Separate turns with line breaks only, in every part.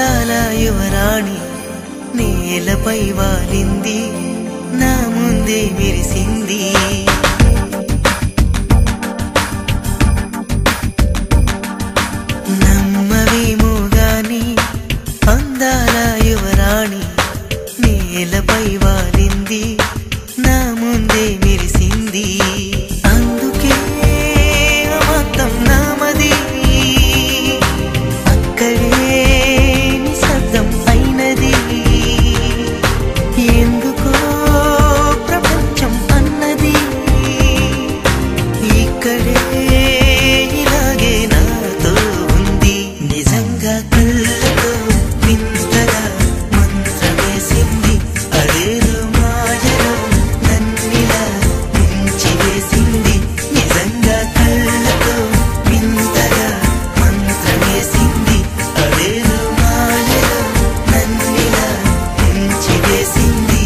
అందాల యువరాణి నేలపై వాలింది నా ముందే మెరిసింది నమ్మవేమో గాని అందాల యువరాణి నేలపై వాలింది నా ముందే మెరిసింది అందుకే మొత్తం నామది అక్కడే నిశ్శబ్దం అయినది ఎందుకో ప్రపంచం అన్నది ఇక్కడే ఇలాగే నాతో ఉంది నిజంగా కళ్ళతో వింతగా మంత్రమేసింది అదేదో మాయలో నన్నిలా ముంచివేసింది నిజంగా కళ్ళతో వింతగా మంత్రమేసింది అదేదో మాయలో నన్నిలా ముంచివేసింది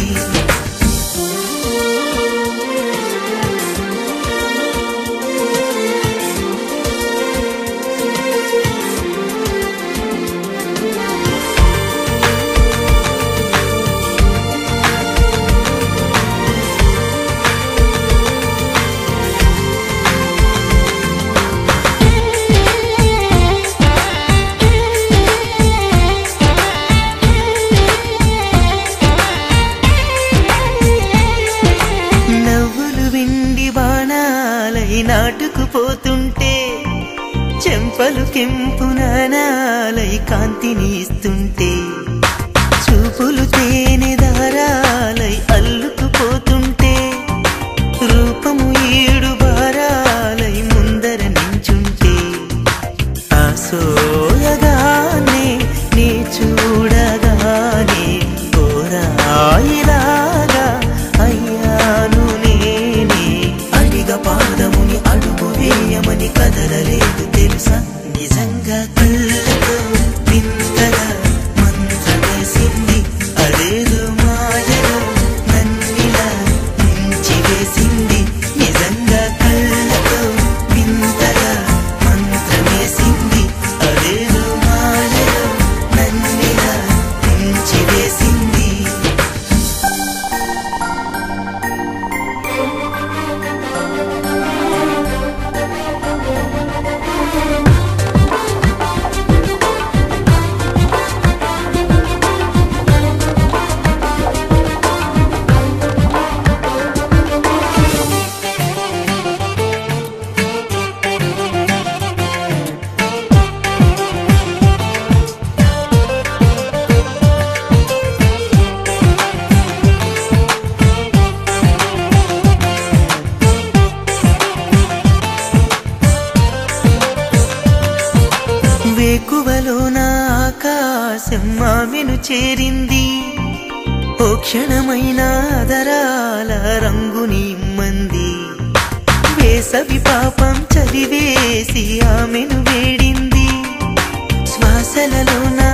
నవ్వులు విండి బాణాలై నాటుకుపోతుంటే చెంపలు కెంపు నానాలై కాంతిని ఇస్తుంటే చూపులు తేనె దారాలై అల్లుకుపోతుంటే రూపము ఏడు బారాలై ముందర నించుంటే ఆసోయగానే నీ చూడగానే ఓరాయిలాగా అయ్యాను నేనే అడిగ పాదముని అడుగు వేయమని కదలలేదు తెలుసా నిజంగా కళ్ళతో వింతగా మంత్రమేసింది అదేదో మాయలో నన్నిలా ముంచివేసింది నిజంగా కళ్ళతో వింతగా మంత్రమేసింది అదేదో మాయలో నన్నిలా ముంచివేసింది వేకువలో నా ఆకాశం ఆమెను చేరింది ఓ క్షణమైన ఆదరాల రంగుని ఇమ్మంది వేసవి పాపం చలివేసి ఆమెను వేడింది శ్వాసలలో నా